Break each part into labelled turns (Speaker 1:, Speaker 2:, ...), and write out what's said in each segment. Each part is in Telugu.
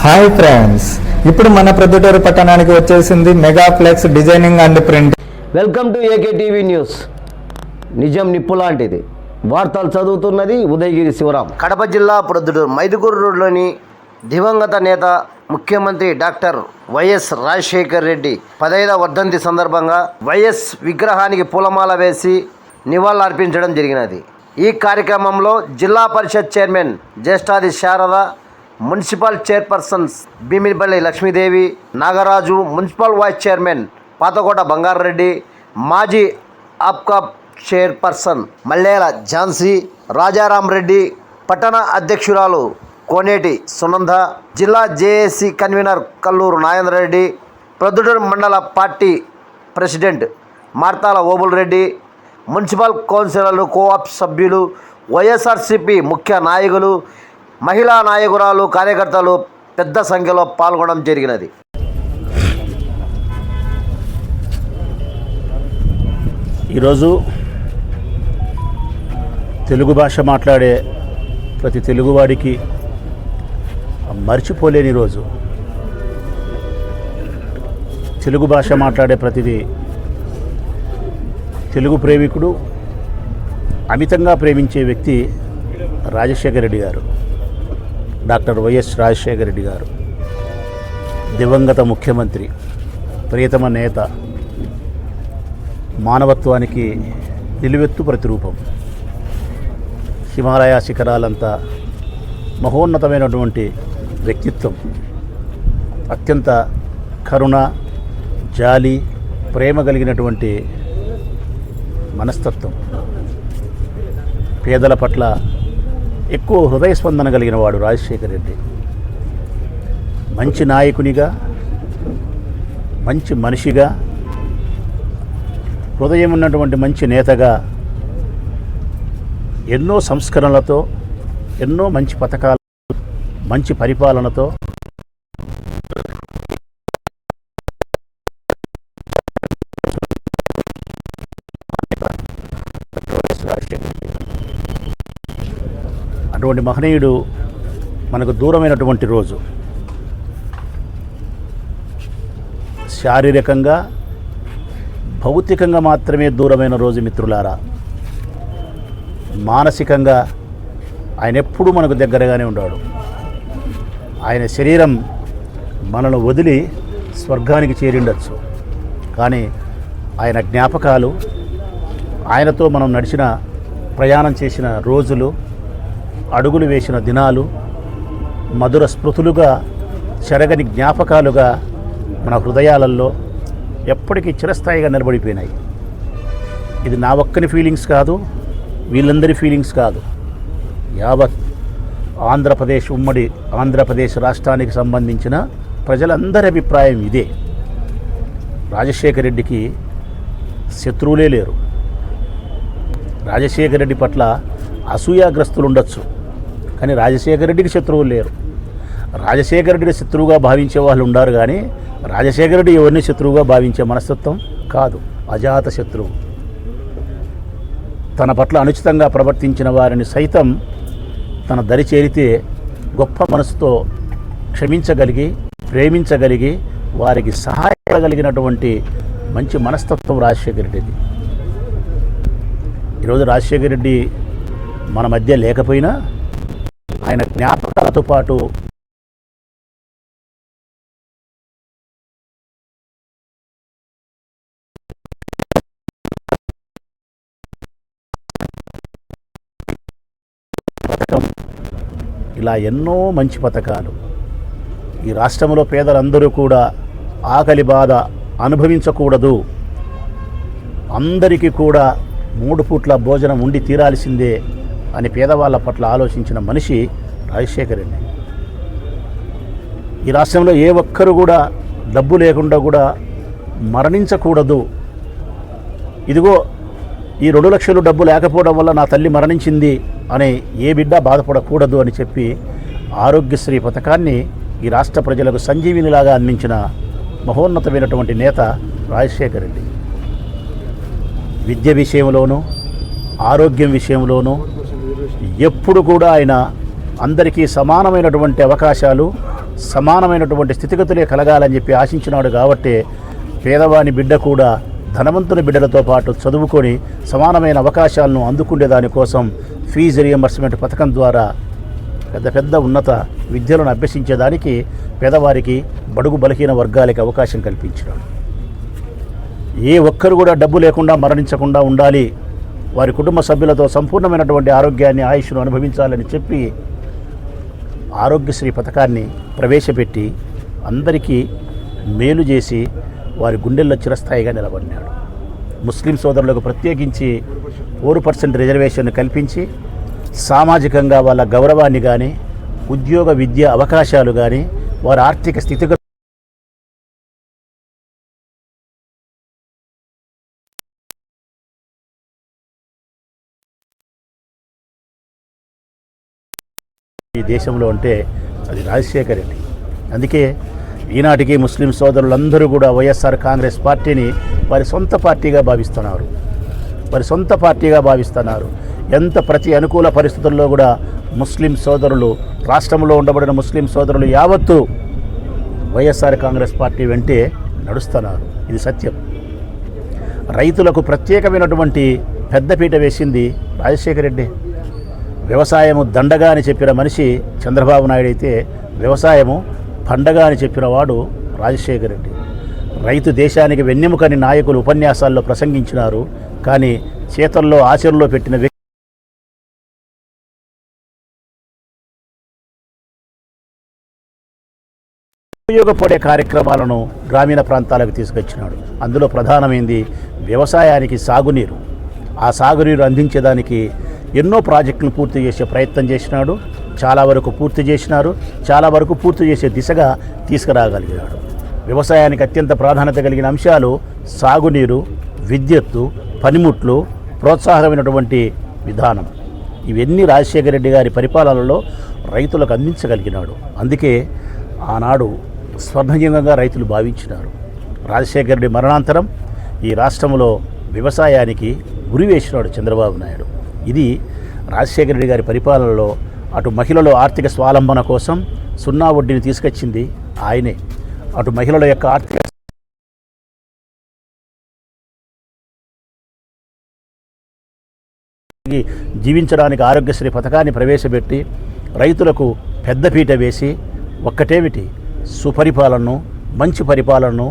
Speaker 1: హాయ్ ఫ్రెండ్స్, ఇప్పుడు మన ప్రొద్దుటూరు పట్టణానికి వచ్చేసింది megaplex designing and print.
Speaker 2: Welcome to AK TV news. నిజం నిప్పు లాంటిది. వార్తలు చదువుతున్నది ఉదయగిరి శివరాం. కడప జిల్లా ప్రొద్దుటూరు మైదుకూరు రోడ్లోని దివంగత నేత ముఖ్యమంత్రి డాక్టర్ వైఎస్ రాజశేఖర్ రెడ్డి 15వ వర్ధంతి సందర్భంగా వైఎస్ విగ్రహానికి పూలమాల వేసి నివాళులర్పించడం జరిగినది. ఈ కార్యక్రమంలో Zilla Parishad chairman Jyeshtadi Sharada, municipal chairpersons Bheeminipalli Lakshmi Devi, Nagaraju, municipal vice chairman Pathakota Bangareddy, మాజీ ఆప్కా చైర్పర్సన్ మల్లేల ఝాన్సీ, రాజారాం రెడ్డి, పట్టణ అధ్యక్షురాలు కోనేటి సునంద, జిల్లా జేఏసీ కన్వీనర్ కల్లూరు నాగేంద్రరెడ్డి, ప్రొద్దుటూరు మండల party president Marthala Obul Reddy, municipal కౌన్సిలర్లు, కోఆప్ సభ్యులు, వైఎస్ఆర్సీపీ ముఖ్య నాయకులు, మహిళా నాయకురాలు, కార్యకర్తలు పెద్ద సంఖ్యలో పాల్గొనడం జరిగినది.
Speaker 3: ఈరోజు తెలుగు భాష మాట్లాడే ప్రతి తెలుగువాడికి మర్చిపోలేని రోజు. తెలుగు భాష మాట్లాడే ప్రతిదీ తెలుగు ప్రేమికుడు, అమితంగా ప్రేమించే వ్యక్తి రాజశేఖర రెడ్డి గారు, డాక్టర్ వైఎస్ రాజశేఖర రెడ్డి గారు. దివంగత ముఖ్యమంత్రి, ప్రియతమ నేత, మానవత్వానికి నిలువెత్తు ప్రతిరూపం. హిమాలయ శిఖరాలంతా మహోన్నతమైనటువంటి వ్యక్తిత్వం, అత్యంత కరుణ, జాలి, ప్రేమ కలిగినటువంటి మనస్తత్వం, పేదల పట్ల ఎక్కువ హృదయ స్పందన కలిగిన వాడు రాజశేఖర రెడ్డి. మంచి నాయకునిగా, మంచి మనిషిగా, హృదయం ఉన్నటువంటి మంచి నేతగా, ఎన్నో సంస్కరణలతో, ఎన్నో మంచి పథకాలు, మంచి పరిపాలనతో అటువంటి మహనీయుడు మనకు దూరమైనటువంటి రోజు. శారీరకంగా, భౌతికంగా మాత్రమే దూరమైన రోజు మిత్రులారా. మానసికంగా ఆయన ఎప్పుడూ మనకు దగ్గరగానే ఉన్నాడు. ఆయన శరీరం మనను వదిలి స్వర్గానికి చేరిండొచ్చు, కానీ ఆయన జ్ఞాపకాలు, ఆయనతో మనం నడిచిన, ప్రయాణం చేసిన రోజులు, అడుగులు వేసిన దినాలు మధుర స్మృతులుగా, చెరగని జ్ఞాపకాలుగా మన హృదయాలలో ఎప్పటికీ చిరస్థాయిగా నిలబడిపోయినాయి. ఇది నా ఒక్కని ఫీలింగ్స్ కాదు, వీళ్ళందరి ఫీలింగ్స్ కాదు. యావత్ ఆంధ్రప్రదేశ్, ఉమ్మడి ఆంధ్రప్రదేశ్ రాష్ట్రానికి సంబంధించిన ప్రజలందరి అభిప్రాయం ఇదే. రాజశేఖర రెడ్డికి శత్రువులే లేరు. రాజశేఖర రెడ్డి పట్ల అసూయాగ్రస్తులు ఉండొచ్చు, కానీ రాజశేఖర రెడ్డికి శత్రువులు లేరు. రాజశేఖర రెడ్డిని శత్రువుగా భావించే వాళ్ళు ఉన్నారు, కానీ రాజశేఖర రెడ్డి ఎవరిని శత్రువుగా భావించే మనస్తత్వం కాదు. అజాత శత్రువు. తన పట్ల అనుచితంగా ప్రవర్తించిన వారిని సైతం తన దరి చేరితే గొప్ప మనసుతో క్షమించగలిగి, ప్రేమించగలిగి, వారికి సహాయపడగలిగినటువంటి మంచి మనస్తత్వం రాజశేఖర రెడ్డిది. ఈరోజు రాజశేఖర రెడ్డి మన మధ్య లేకపోయినా ఆయన జ్ఞాపకాలతో పాటు పథకం, ఇలా ఎన్నో మంచి పథకాలు. ఈ రాష్ట్రంలో పేదలందరూ కూడా ఆకలి బాధ అనుభవించకూడదు, అందరికీ కూడా 3 పూట్ల భోజనం ఉండి తీరాల్సిందే అని పేదవాళ్ళ పట్ల ఆలోచించిన మనిషి రాజశేఖర రెడ్డి. ఈ రాష్ట్రంలో ఏ ఒక్కరు కూడా డబ్బు లేకుండా కూడా మరణించకూడదు. ఇదిగో ఈ 2 లక్షలు డబ్బు లేకపోవడం వల్ల నా తల్లి మరణించింది అని ఏ బిడ్డ బాధపడకూడదు అని చెప్పి ఆరోగ్యశ్రీ పథకాన్ని ఈ రాష్ట్ర ప్రజలకు సంజీవినిలాగా అందించిన మహోన్నతమైనటువంటి నేత రాజశేఖర రెడ్డి. విద్య విషయంలోనూ, ఆరోగ్యం విషయంలోనూ ఎప్పుడు కూడా ఆయన అందరికీ సమానమైనటువంటి అవకాశాలు, సమానమైనటువంటి స్థితిగతులే కలగాలని చెప్పి ఆశించినాడు. కాబట్టి పేదవాని బిడ్డ కూడా ధనవంతుని బిడ్డలతో పాటు చదువుకొని సమానమైన అవకాశాలను అందుకునే దానికోసం ఫీజు రియంబర్స్మెంట్ పథకం ద్వారా పెద్ద పెద్ద ఉన్నత విద్యలను అభ్యసించేదానికి పేదవారికి, బడుగు బలహీన వర్గాలకి అవకాశం కల్పించినాడు. ఏ ఒక్కరు కూడా డబ్బు లేకుండా మరణించకుండా ఉండాలి, వారి కుటుంబ సభ్యులతో సంపూర్ణమైనటువంటి ఆరోగ్యాన్ని, ఆయుష్ను అనుభవించాలని చెప్పి ఆరోగ్యశ్రీ పథకాన్ని ప్రవేశపెట్టి అందరికీ మేలు చేసి వారి గుండెల్లో చిరస్థాయిగా నిలబడినాడు. ముస్లిం సోదరులకు ప్రత్యేకించి 4% రిజర్వేషన్ కల్పించి సామాజికంగా వాళ్ళ గౌరవాన్ని కానీ, ఉద్యోగ విద్య అవకాశాలు కానీ, వారి ఆర్థిక స్థితిగతులు ఈ దేశంలో అంటే అది రాజశేఖర రెడ్డి. అందుకే ఈనాటికి ముస్లిం సోదరులందరూ కూడా వైఎస్ఆర్ కాంగ్రెస్ పార్టీని వారి సొంత పార్టీగా భావిస్తున్నారు. ఎంత ప్రతి అనుకూల పరిస్థితుల్లో కూడా ముస్లిం సోదరులు, రాష్ట్రంలో ఉండబడిన ముస్లిం సోదరులు యావత్తు వైఎస్ఆర్ కాంగ్రెస్ పార్టీ వెంటే నడుస్తున్నారు. ఇది సత్యం. రైతులకు ప్రత్యేకమైనటువంటి పెద్దపీట వేసింది రాజశేఖర రెడ్డి. వ్యవసాయము దండగా అని చెప్పిన మనిషి చంద్రబాబు నాయుడు అయితే, వ్యవసాయము పండగ అని చెప్పిన వాడు రాజశేఖర రెడ్డి. రైతు దేశానికి వెన్నెముకని నాయకులు ఉపన్యాసాల్లో ప్రసంగించినారు. కానీ చేతల్లో ఆచరణలో పెట్టిన వ్యక్తి ఉపయోగపడే కార్యక్రమాలను గ్రామీణ ప్రాంతాలకు తీసుకొచ్చినాడు. అందులో ప్రధానమైంది వ్యవసాయానికి సాగునీరు. ఆ సాగునీరు అందించేదానికి ఎన్నో ప్రాజెక్టులను పూర్తి చేసే ప్రయత్నం చేసినాడు. చాలా వరకు పూర్తి చేసినారు. చాలా వరకు పూర్తి చేసే దిశగా తీసుకురాగలిగినాడు. వ్యవసాయానికి అత్యంత ప్రాధాన్యత కలిగిన అంశాలు సాగునీరు, విద్యుత్తు, పనిముట్లు, ప్రోత్సాహమైనటువంటి విధానం. ఇవన్నీ రాజశేఖర రెడ్డి గారి పరిపాలనలో రైతులకు అందించగలిగినాడు. అందుకే ఆనాడు స్వర్ణయుగంగా రైతులు భావించినారు. రాజశేఖర రెడ్డి మరణాంతరం ఈ రాష్ట్రంలో వ్యవసాయానికి గురివేసినాడు చంద్రబాబు నాయుడు. ఇది రాజశేఖర రెడ్డి గారి పరిపాలనలో అటు మహిళల ఆర్థిక స్వావలంబన కోసం 0 వడ్డీని తీసుకొచ్చింది ఆయనే. అటు మహిళల యొక్క ఆర్థిక జీవించడానికి ఆరోగ్యశ్రీ పథకాన్ని ప్రవేశపెట్టి రైతులకు పెద్దపీట వేసి ఒక్కటేమిటి సుపరిపాలనను, మంచి పరిపాలనను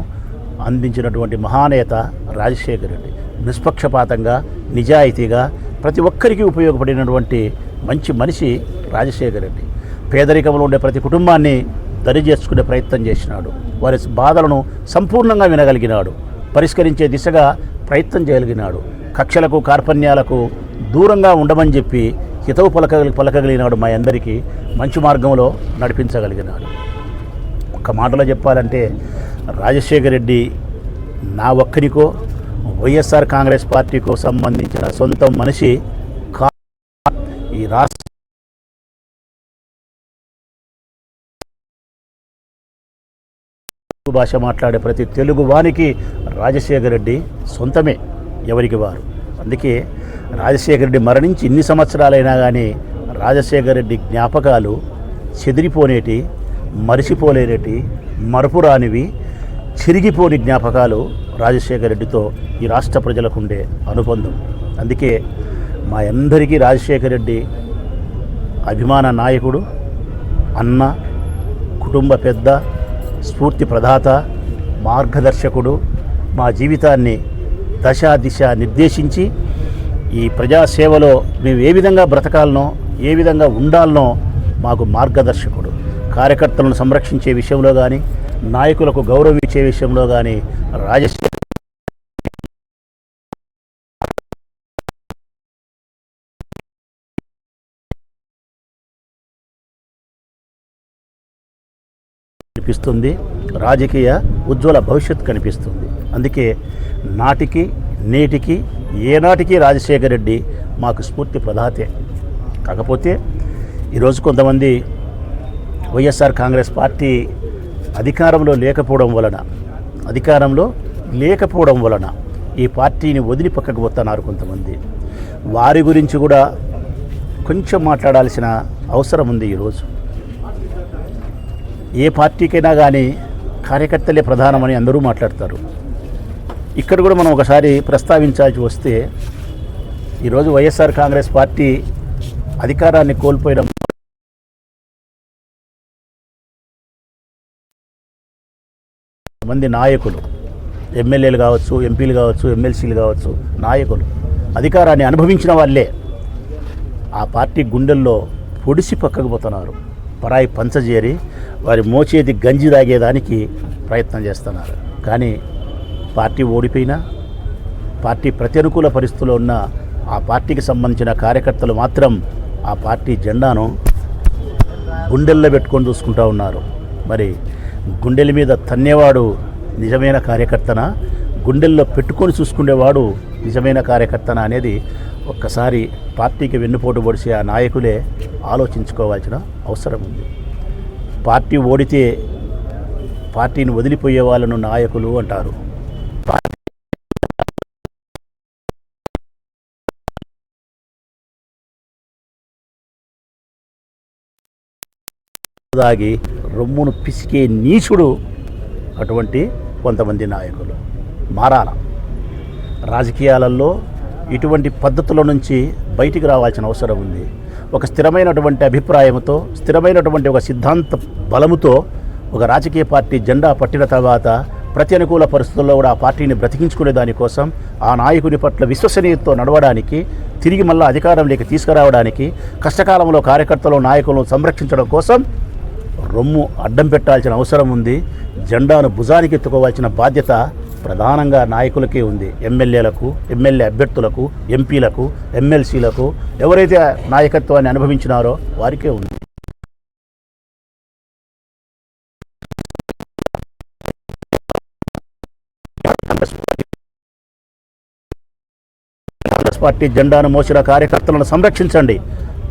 Speaker 3: అందించినటువంటి మహానేత రాజశేఖర రెడ్డి. నిష్పక్షపాతంగా, నిజాయితీగా ప్రతి ఒక్కరికి ఉపయోగపడినటువంటి మంచి మనిషి రాజశేఖర రెడ్డి. పేదరికంలో ఉండే ప్రతి కుటుంబాన్ని దరిచేర్చుకునే ప్రయత్నం చేసినాడు. వారి బాధలను సంపూర్ణంగా వినగలిగినాడు. పరిష్కరించే దిశగా ప్రయత్నం చేయగలిగినాడు. కక్షలకు, కార్పణ్యాలకు దూరంగా ఉండమని చెప్పి హితవు పలకగలిగినాడు. మా అందరికీ మంచి మార్గంలో నడిపించగలిగినాడు. ఒక్క మాటలో చెప్పాలంటే రాజశేఖర రెడ్డి నా ఒక్కరికో వైఎస్ఆర్ కాంగ్రెస్ పార్టీకో సంబంధించిన సొంత మనిషి ఈ రాష్ట్ర భాష మాట్లాడే ప్రతి తెలుగు వానికి రాజశేఖర రెడ్డి సొంతమే, ఎవరికి వారు. అందుకే రాజశేఖర రెడ్డి మరణించి ఇన్ని సంవత్సరాలైనా కానీ రాజశేఖర రెడ్డి జ్ఞాపకాలు చెదిరిపోనేటి, మరిచిపోలేనేటి, మరపురానివి, చిరిగిపోని జ్ఞాపకాలు రాజశేఖర రెడ్డితో ఈ రాష్ట్ర ప్రజలకు ఉండే అనుబంధం. అందుకే మా అందరికీ రాజశేఖర రెడ్డి అభిమాన నాయకుడు, అన్న, కుటుంబ పెద్ద, స్ఫూర్తి ప్రదాత, మార్గదర్శకుడు. మా జీవితాన్ని దశ దిశ నిర్దేశించి ఈ ప్రజాసేవలో మేము ఏ విధంగా బ్రతకాలనో, ఏ విధంగా ఉండాలనో మాకు మార్గదర్శకుడు. కార్యకర్తలను సంరక్షించే విషయంలో కానీ, నాయకులకు గౌరవం ఇచ్చే విషయంలో కానీ రాజశేఖర కనిపిస్తుంది. రాజకీయ ఉజ్వల భవిష్యత్తు కనిపిస్తుంది. అందుకే నాటికి నేటికి ఏనాటికి రాజశేఖర రెడ్డి మాకు స్ఫూర్తి ప్రదాతే. కాకపోతే ఈరోజు కొంతమంది వైఎస్ఆర్ కాంగ్రెస్ పార్టీ అధికారంలో లేకపోవడం వలన ఈ పార్టీని వదిలి పక్కకు పోతున్నారు కొంతమంది. వారి గురించి కూడా కొంచెం మాట్లాడాల్సిన అవసరం ఉంది. ఈరోజు ఏ పార్టీకైనా కానీ కార్యకర్తలే ప్రధానమని అందరూ మాట్లాడతారు. ఇక్కడ కూడా మనం ఒకసారి ప్రస్తావించాల్సి వస్తే ఈరోజు వైఎస్ఆర్ కాంగ్రెస్ పార్టీ అధికారాన్ని కోల్పోయిన మంది నాయకులు, ఎమ్మెల్యేలు కావచ్చు, ఎంపీలు కావచ్చు, ఎమ్మెల్సీలు కావచ్చు, నాయకులు అధికారాన్ని అనుభవించిన వాళ్ళే ఆ పార్టీ గుండెల్లో పొడిసి పక్కకు పోతున్నారు. పరాయి పంచజేరి వారి మోచేతి గంజి తాగేదానికి ప్రయత్నం చేస్తున్నారు. కానీ పార్టీ ఓడిపోయినా, పార్టీ ప్రతికూల పరిస్థితుల్లో ఉన్న ఆ పార్టీకి సంబంధించిన కార్యకర్తలు మాత్రం ఆ పార్టీ జెండాను గుండెల్లో పెట్టుకొని చూసుకుంటూ ఉన్నారు. మరి గుండెల మీద తన్నేవాడు నిజమైన కార్యకర్తన, గుండెల్లో పెట్టుకొని చూసుకునేవాడు నిజమైన కార్యకర్తన అనేది ఒక్కసారి పార్టీకి వెన్నుపోటు పొడిచి ఆ నాయకులే ఆలోచించుకోవాల్సిన అవసరం ఉంది. పార్టీ ఓడితే పార్టీని వదిలిపోయే వాళ్ళను నాయకులు అంటారు. దాగి రొమ్మును పిసికే నీచుడు అటువంటి కొంతమంది నాయకులు. మారాల రాజకీయాలలో ఇటువంటి పద్ధతుల నుంచి బయటికి రావాల్సిన అవసరం ఉంది. ఒక స్థిరమైనటువంటి అభిప్రాయంతో, స్థిరమైనటువంటి ఒక సిద్ధాంత బలముతో ఒక రాజకీయ పార్టీ జెండా పట్టిన తర్వాత ప్రతి అనుకూల పరిస్థితుల్లో కూడా ఆ పార్టీని బ్రతికించుకునే దానికోసం, ఆ నాయకుని పట్ల విశ్వసనీయతతో నడవడానికి, తిరిగి మళ్ళీ అధికారంలోకి తీసుకురావడానికి, కష్టకాలంలో కార్యకర్తలు నాయకులను సంరక్షించడం కోసం రొమ్ము అడ్డం పెట్టాల్సిన అవసరం ఉంది. జెండాను భుజానికి ఎత్తుకోవాల్సిన బాధ్యత ప్రధానంగా నాయకులకే ఉంది. ఎమ్మెల్యేలకు, ఎమ్మెల్యే అభ్యర్థులకు, ఎంపీలకు, ఎమ్మెల్సీలకు, ఎవరైతే నాయకత్వాన్ని అనుభవించినారో వారికే ఉంది. కాంగ్రెస్ పార్టీ జెండాను మోసిన కార్యకర్తలను సంరక్షించండి.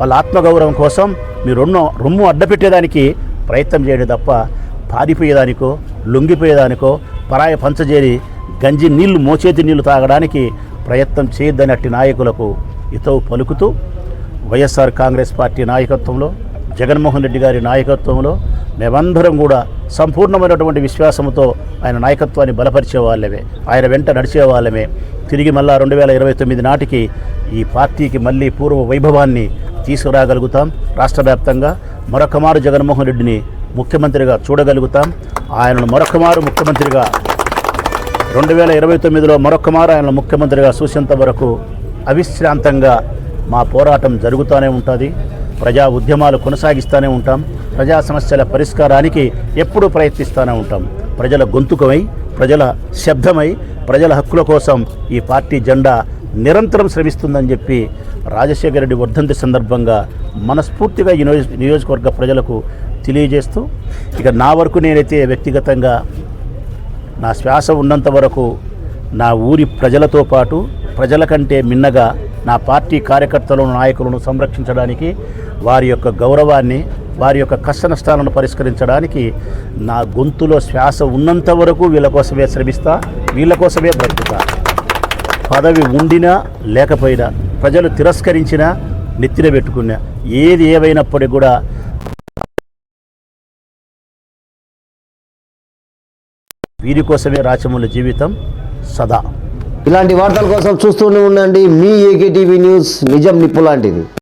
Speaker 3: వాళ్ళ ఆత్మగౌరవం కోసం మీరు రొమ్ము అడ్డపెట్టేదానికి ప్రయత్నం చేయడం తప్ప పారిపోయేదానికో, లొంగిపోయేదానికో, పరాయ పంచజేరి గంజి నీళ్లు, మోచేతి నీళ్లు తాగడానికి ప్రయత్నం చేయొద్దని అట్టి నాయకులకు హితవు పలుకుతూ, వైఎస్ఆర్ కాంగ్రెస్ పార్టీ నాయకత్వంలో, జగన్మోహన్ రెడ్డి గారి నాయకత్వంలో మేమందరం కూడా సంపూర్ణమైనటువంటి విశ్వాసంతో ఆయన నాయకత్వాన్ని బలపరిచే వాళ్ళమే, ఆయన వెంట నడిచే వాళ్ళమే. తిరిగి మళ్ళా 2029 నాటికి ఈ పార్టీకి మళ్ళీ పూర్వ వైభవాన్ని తీసుకురాగలుగుతాం. రాష్ట్ర వ్యాప్తంగా మరొకమారు జగన్మోహన్ రెడ్డిని ముఖ్యమంత్రిగా చూడగలుగుతాం. ఆయనను మరొకమారు ముఖ్యమంత్రిగా 2029లో మరొకమారు ఆయన ముఖ్యమంత్రిగా చూసేంత వరకు అవిశ్రాంతంగా మా పోరాటం జరుగుతూనే ఉంటుంది. ప్రజా ఉద్యమాలు కొనసాగిస్తూనే ఉంటాం. ప్రజా సమస్యల పరిష్కారానికి ఎప్పుడూ ప్రయత్నిస్తూనే ఉంటాం. ప్రజల గొంతుకమై, ప్రజల శబ్దమై, ప్రజల హక్కుల కోసం ఈ పార్టీ జెండా నిరంతరం శ్రమిస్తుందని చెప్పి రాజశేఖర రెడ్డి వర్ధంతి సందర్భంగా మనస్ఫూర్తిగా ఈ నియోజకవర్గ ప్రజలకు తెలియజేస్తూ, ఇక నా వరకు నేనైతే వ్యక్తిగతంగా నా శ్వాస ఉన్నంత వరకు నా ఊరి ప్రజలతో పాటు, ప్రజల కంటే మిన్నగా నా పార్టీ కార్యకర్తలను, నాయకులను సంరక్షించడానికి, వారి యొక్క గౌరవాన్ని, వారి యొక్క కష్ట నష్టాలను పరిష్కరించడానికి నా గొంతులో శ్వాస ఉన్నంత వరకు వీళ్ళ కోసమే శ్రమిస్తా, వీళ్ళ కోసమే బ్రతుకుతా. పదవి ఉండినా లేకపోయినా, ప్రజలు తిరస్కరించినా, నెత్తిన పెట్టుకున్నా, ఏది ఏవైనప్పటికీ కూడా వీరి కోసమే రాచమూల జీవితం సదా.
Speaker 2: ఇలాంటి వార్తల కోసం చూస్తూనే ఉండండి మీ ఏకే టీవీ న్యూస్, నిజం నిప్పు లాంటిది.